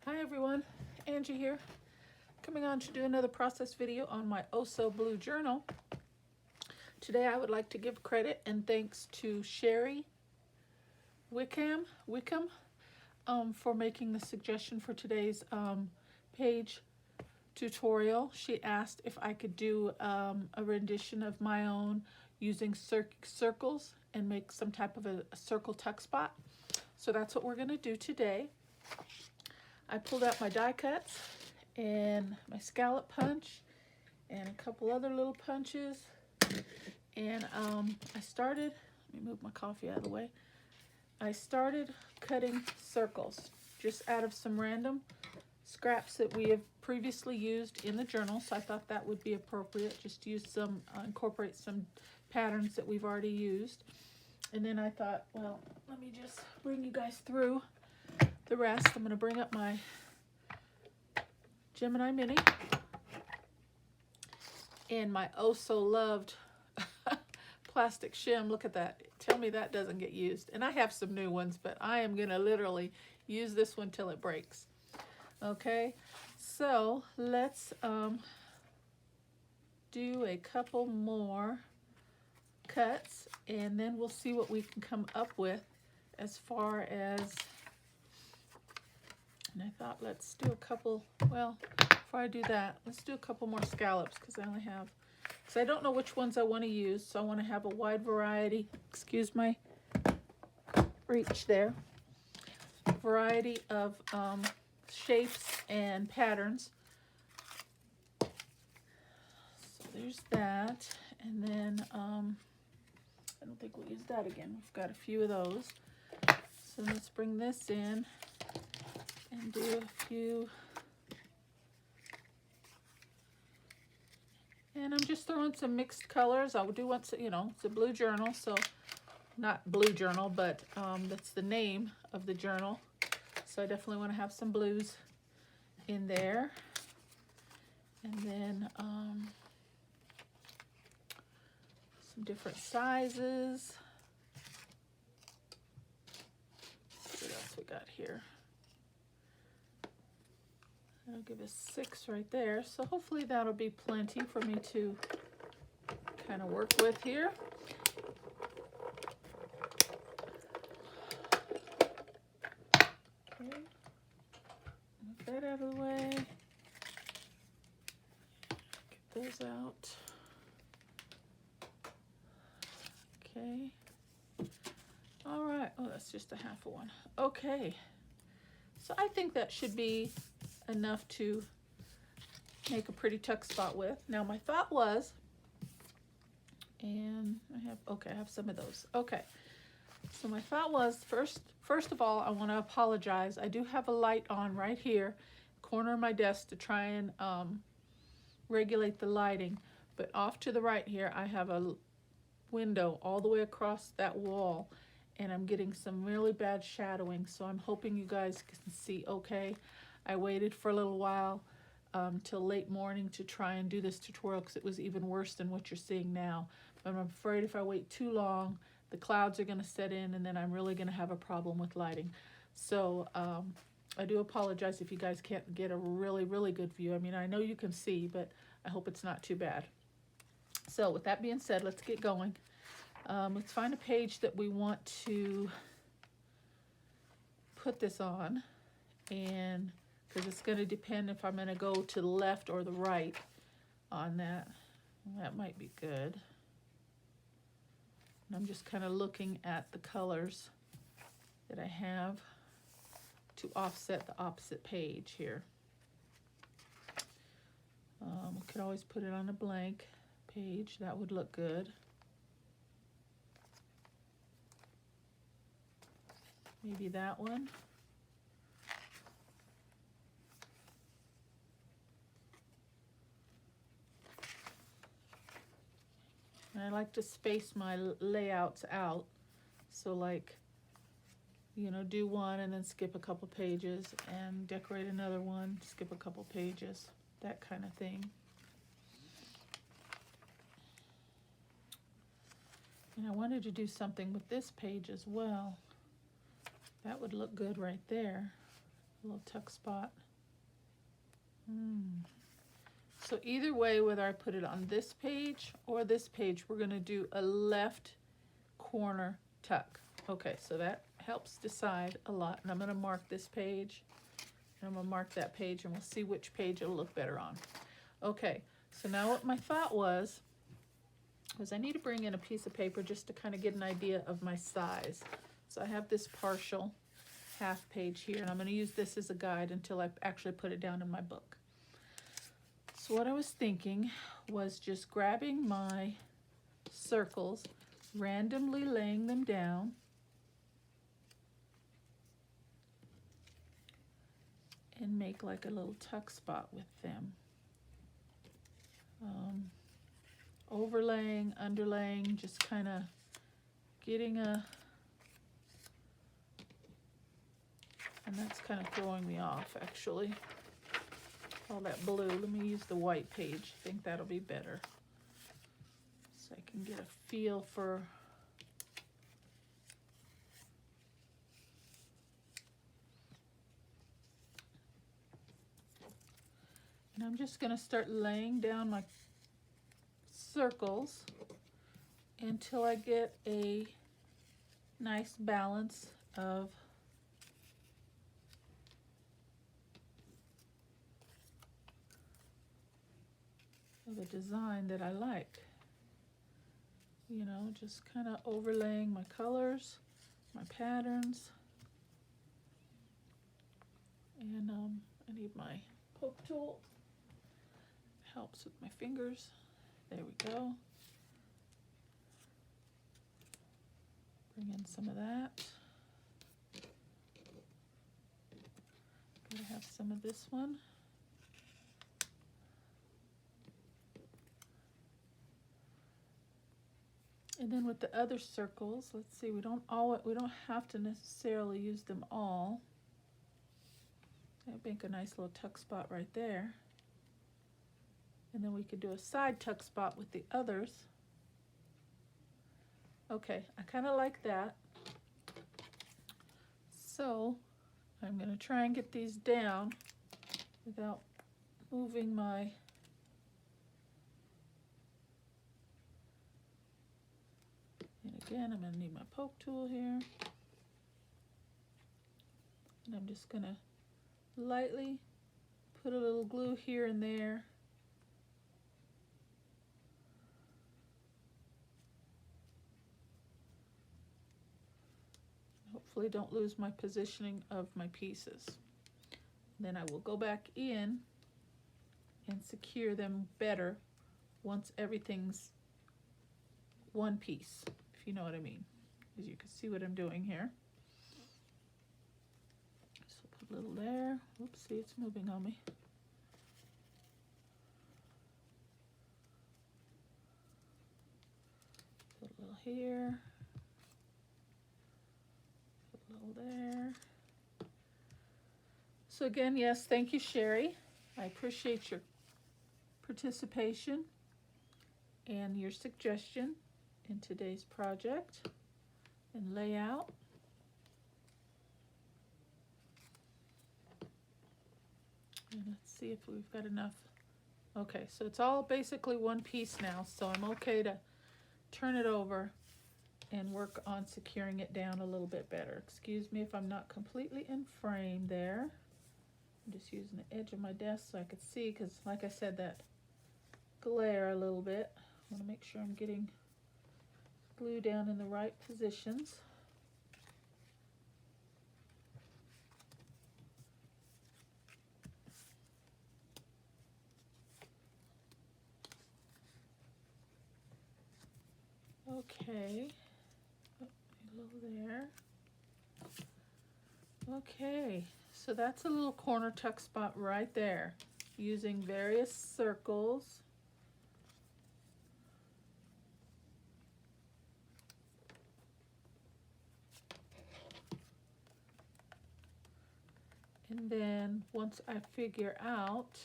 Hi everyone, Angie here, coming on to do another process video on my Oh So Blue journal. Today I would like to give credit and thanks to Sheri Wickham for making the suggestion for today's page tutorial. She asked if I could do a rendition of my own using circles and make some type of a circle tuck spot. So that's what we're going to do today. I pulled out my die cuts and my scallop punch and a couple other little punches, and I started, let me move my coffee out of the way. I started cutting circles just out of some random scraps that we have previously used in the journal, so I thought that would be appropriate, just to use some, incorporate some patterns that we've already used. And then I thought, well, let me just bring you guys through the rest. I'm going to bring up my Gemini Mini and my oh so loved plastic shim. Look at that. Tell me that doesn't get used. And I have some new ones, but I am going to literally use this one till it breaks. Okay, so let's do a couple more cuts, and then we'll see what we can come up with as far as, and I thought let's do a couple, well, before I do that, let's do a couple more scallops, because I only have, because I don't know which ones I want to use, so I want to have a wide variety, excuse my reach there, variety of shapes and patterns. So there's that, and then I don't think we'll use that again. We've got a few of those. So let's bring this in and do a few. And I'm just throwing some mixed colors. I do want to, you know, it's a blue journal, so not blue journal, but that's the name of the journal. So I definitely want to have some blues in there. And then some different sizes. Let's see what else we got here. That'll give us 6 right there. So hopefully that'll be plenty for me to kind of work with here. Okay. Move that out of the way. Get those out. Okay. All right. Oh, that's just a half of one. Okay. So I think that should be enough to make a pretty tuck spot with. Now my thought was, and I have some of those. Okay. So my thought was, first of all, I want to apologize. I do have a light on right here, corner of my desk, to try and regulate the lighting. But off to the right here, I have a window all the way across that wall, and I'm getting some really bad shadowing. So I'm hoping you guys can see okay. I waited for a little while till late morning to try and do this tutorial because it was even worse than what you're seeing now. But I'm afraid if I wait too long, the clouds are going to set in, and then I'm really going to have a problem with lighting. So I do apologize if you guys can't get a really, really good view. I mean, I know you can see, but I hope it's not too bad. So with that being said, let's get going. Let's find a page that we want to put this on, and because it's going to depend if I'm going to go to the left or the right on that. That might be good. And I'm just kind of looking at the colors that I have to offset the opposite page here. We could always put it on a blank page. That would look good. Maybe that one. And I like to space my layouts out. So like, you know, do one and then skip a couple pages and decorate another one, skip a couple pages, that kind of thing. And I wanted to do something with this page as well. That would look good right there. a little tuck spot. So either way, whether I put it on this page or this page, we're going to do a left corner tuck. Okay, so that helps decide a lot. And I'm going to mark this page, and I'm going to mark that page, and we'll see which page it'll look better on. Okay, so now what my thought was I need to bring in a piece of paper just to kind of get an idea of my size. So I have this partial half page here, and I'm going to use this as a guide until I actually put it down in my book. So what I was thinking was just grabbing my circles, randomly laying them down, and make like a little tuck spot with them. Overlaying, underlaying, just kind of getting a, and that's kind of throwing me off actually. All that blue, let me use the white page. I think that'll be better. So I can get a feel for and I'm just going to start laying down my circles until I get a nice balance of a design that I like. You know, just kind of overlaying my colors, my patterns. And I need my poke tool. Helps with my fingers. There we go. Bring in some of that. Gotta have some of this one. And then with the other circles, let's see, we don't have to necessarily use them all. I make a nice little tuck spot right there. And then we could do a side tuck spot with the others. Okay, I kind of like that. So I'm going to try and get these down without moving my again, I'm going to need my poke tool here. And I'm just going to lightly put a little glue here and there. Hopefully don't lose my positioning of my pieces. Then I will go back in and secure them better once everything's one piece, if you know what I mean. As you can see what I'm doing here. So put a little there. Oops, see, it's moving on me. Put a little here. Put a little there. So again, yes, thank you, Sheri. I appreciate your participation and your suggestion in today's project and layout. And let's see if we've got enough. Okay, so it's all basically one piece now, so I'm okay to turn it over and work on securing it down a little bit better. Excuse me if I'm not completely in frame there. I'm just using the edge of my desk so I could see, because like I said, that glare a little bit. I want to make sure I'm getting glue down in the right positions. Okay, a little there. Okay, so that's a little corner tuck spot right there, using various circles. And then once I figure out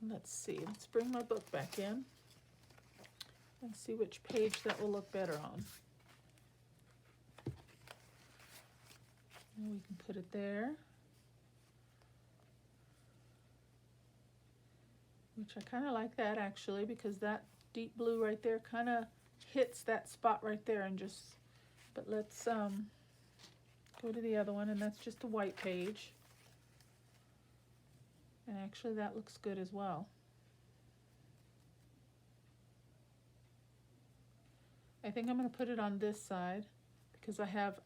let's see, let's bring my book back in. and see which page that will look better on. And we can put it there. Which I kind of like that actually, because that deep blue right there kind of hits that spot right there and just, but let's go to the other one, and that's just a white page. And actually that looks good as well. I think I'm going to put it on this side because I have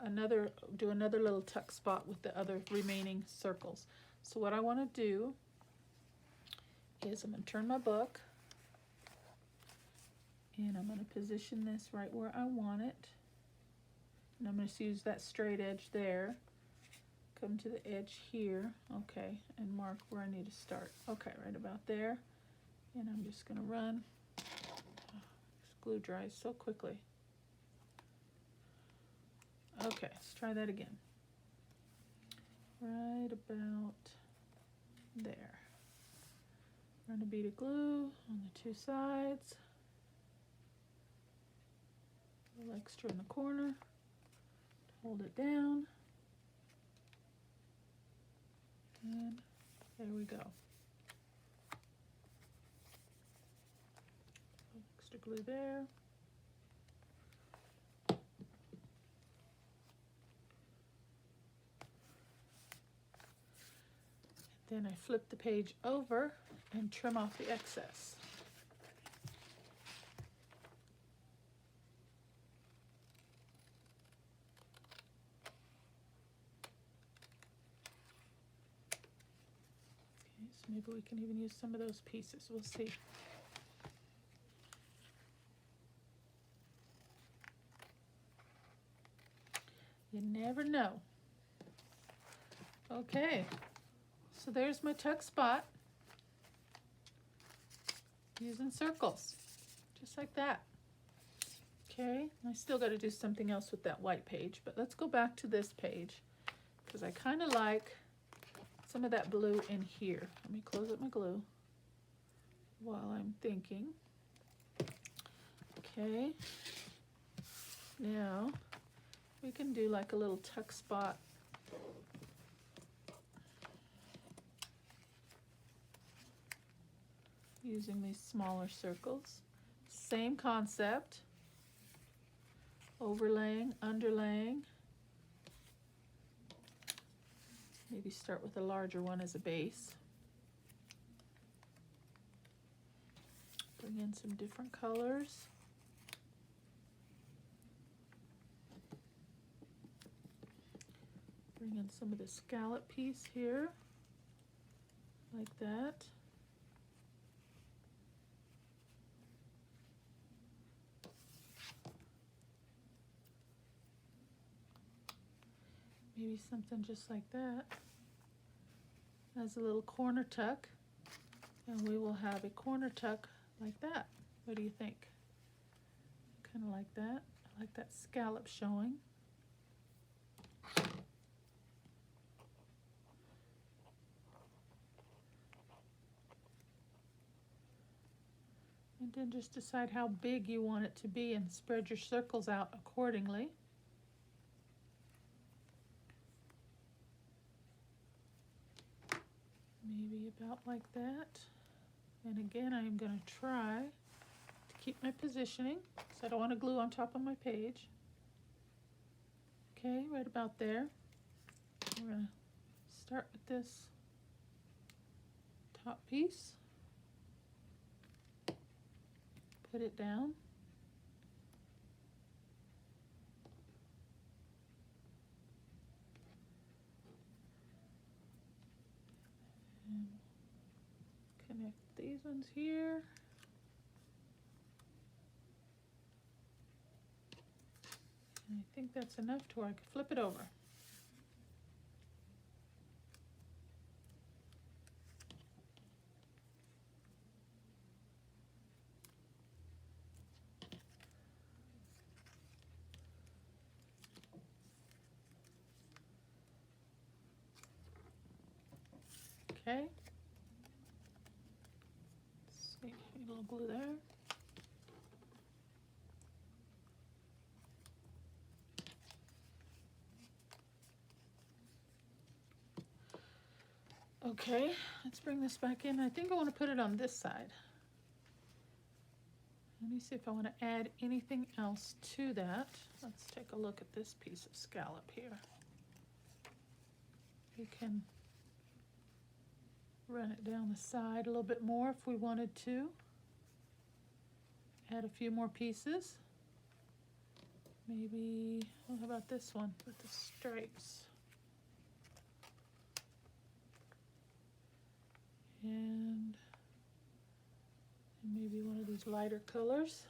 do another little tuck spot with the other remaining circles. So what I want to do is I'm going to turn my book, and I'm going to position this right where I want it. And I'm going to use that straight edge there. Come to the edge here, okay, and mark where I need to start. Okay, right about there. And I'm just going to run. This glue dries so quickly. Okay, let's try that again. Right about there. Run a bead of glue on the two sides. A little extra in the corner. Hold it down. And there we go. Extra glue there. Then I flip the page over and trim off the excess. Okay, so maybe we can even use some of those pieces. We'll see. You never know. Okay. So there's my tuck spot, using circles, just like that. Okay, I still got to do something else with that white page, but let's go back to this page because I kind of like some of that blue in here. Let me close up my glue while I'm thinking. Okay, now we can do like a little tuck spot. Using these smaller circles. Same concept. Overlaying, underlaying. Maybe start with a larger one as a base. Bring in some different colors. Bring in some of the scallop piece here, like that. Maybe something just like that as a little corner tuck, and we will have a corner tuck like that. What do you think? Kind of like that. I like that scallop showing. And then just decide how big you want it to be and spread your circles out accordingly. Maybe about like that. And again, I am going to try to keep my positioning, so I don't want to glue on top of my page. Okay, right about there. We're going to start with this top piece. Put it down. And connect these ones here. And I think that's enough to where I can flip it over. Okay. Let's see, a little glue there. Okay, let's bring this back in. I think I want to put it on this side. Let me see if I want to add anything else to that. Let's take a look at this piece of scallop here. We can run it down the side a little bit more if we wanted to. Add a few more pieces. Maybe, well, how about this one with the stripes? And maybe one of these lighter colors.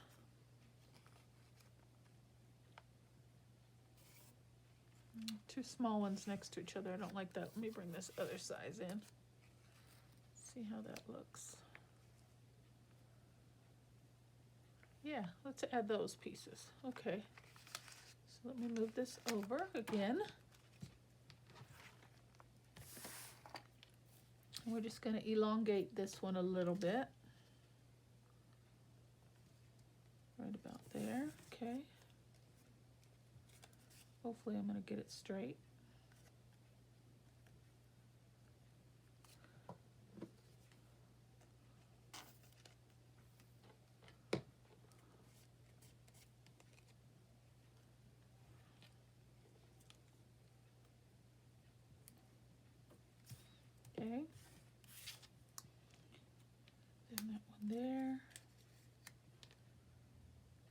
Two small ones next to each other. I don't like that. Let me bring this other size in. See how that looks. Yeah, let's add those pieces. Okay. So let me move this over again. We're just going to elongate this one a little bit. Right about there. Okay. Hopefully I'm going to get it straight. Okay. Then that one there.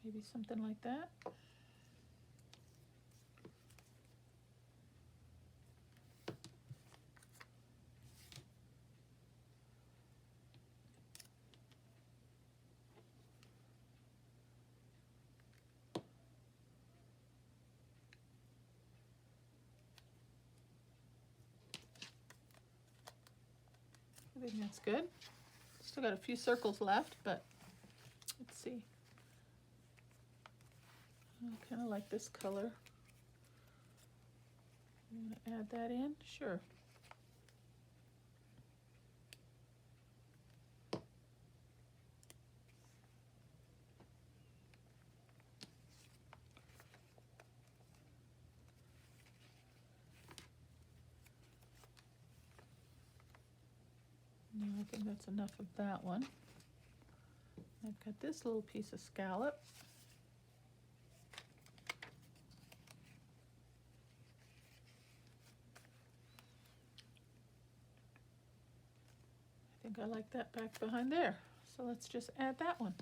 Maybe something like that. I think that's good. Still got a few circles left, but let's see. I kind of like this color. You want to add that in? Sure. No, I think that's enough of that one. I've got this little piece of scallop. I think I like that back behind there. So let's just add that one.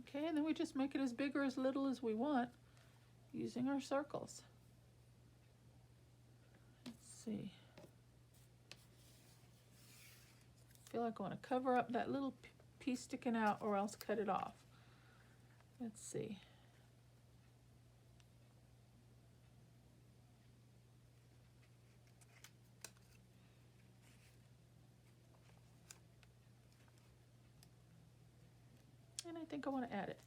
Okay, and then we just make it as big or as little as we want using our circles. Let's see. I feel like I want to cover up that little piece sticking out or else cut it off. Let's see. And I think I want to add it.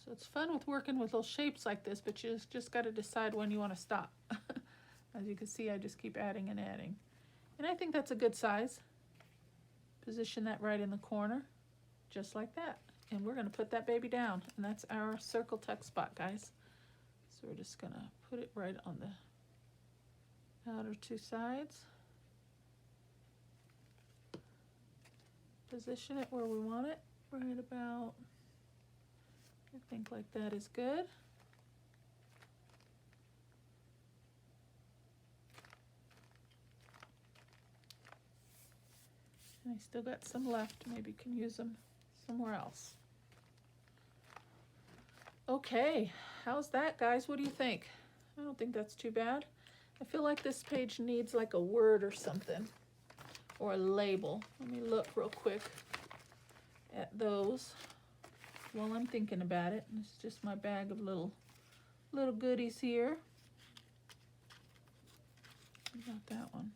So it's fun with working with little shapes like this, but you just got to decide when you want to stop. As you can see, I just keep adding and adding. And I think that's a good size. Position that right in the corner, just like that. And we're going to put that baby down. And that's our circle tuck spot, guys. So we're just going to put it right on the outer two sides. Position it where we want it, right about, I think like that is good. And I still got some left, maybe can use them somewhere else. Okay, how's that, guys? What do you think? I don't think that's too bad. I feel like this page needs like a word or something, or a label. Let me look real quick at those while I'm thinking about it. It's just my bag of little goodies here. What about that one?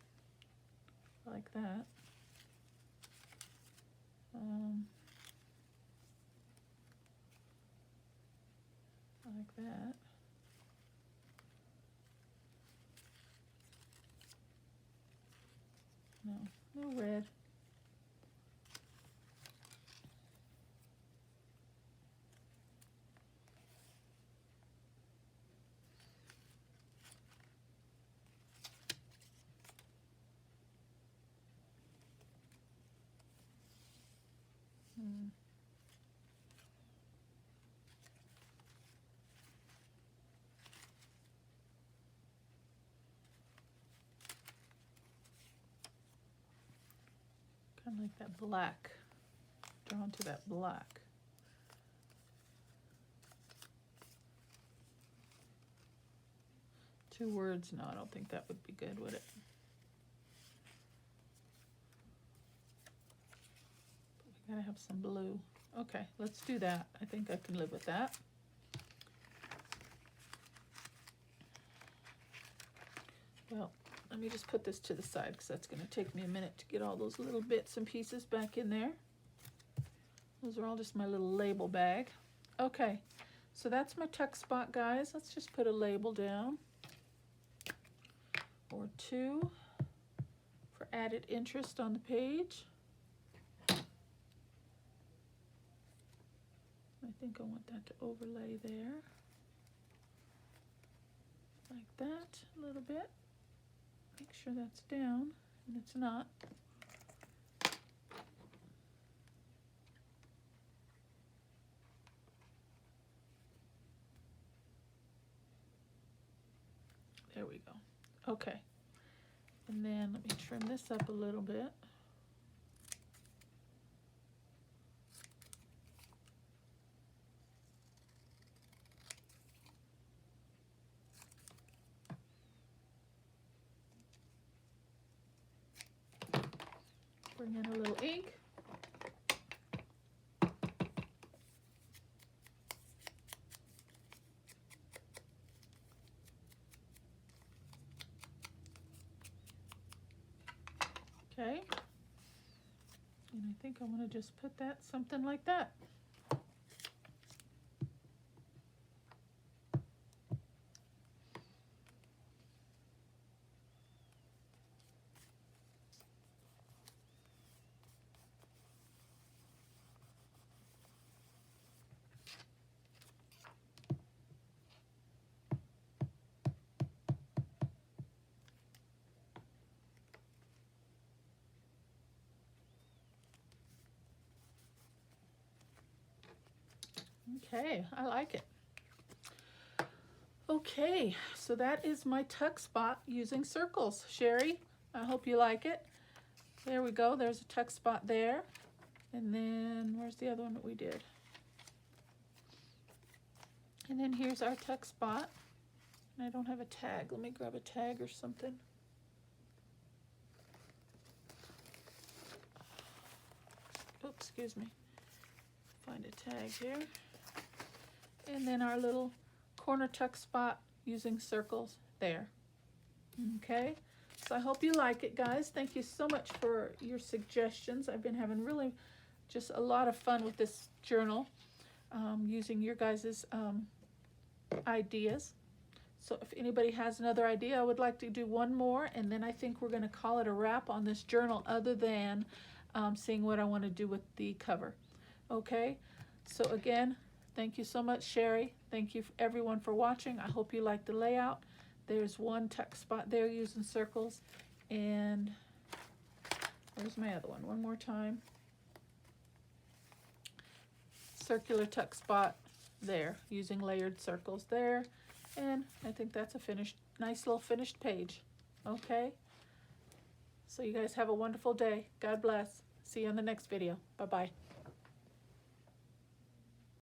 I like that. that. No, no red. Kind of like that black, drawn to that black. Two words, no, I don't think that would be good, would it? But we gotta have some blue. Okay, let's do that. I think I can live with that. Well, let me just put this to the side because that's going to take me a minute to get all those little bits and pieces back in there. Those are all just my little label bag. Okay, so that's my tuck spot, guys. Let's just put a label down or two for added interest on the page. I think I want that to overlay there. Like that, a little bit. Make sure that's down, and it's not. There we go. Okay. And then let me trim this up a little bit. Bring in a little ink. Okay. And I think I want to just put that something like that. Okay, I like it. Okay, so that is my tuck spot using circles. Sheri, I hope you like it. There we go, there's a tuck spot there. And then, where's the other one that we did? And then here's our tuck spot. And I don't have a tag. Let me grab a tag or something. Oh, excuse me. Find a tag here. And then our little corner tuck spot using circles there. Okay, so I hope you like it, guys. Thank you so much for your suggestions. I've been having really just a lot of fun with this journal, using your guys' ideas. So if anybody has another idea, I would like to do one more, and then I think we're going to call it a wrap on this journal, other than seeing what I want to do with the cover. Okay, so again, thank you so much, Sheri. Thank you everyone for watching. I hope you like the layout. There's one tuck spot there using circles, and where's my other one? One more time. Circular tuck spot there using layered circles there, and I think that's a finished, nice little finished page. Okay, so you guys have a wonderful day. God bless. See you in the next video. Bye-bye.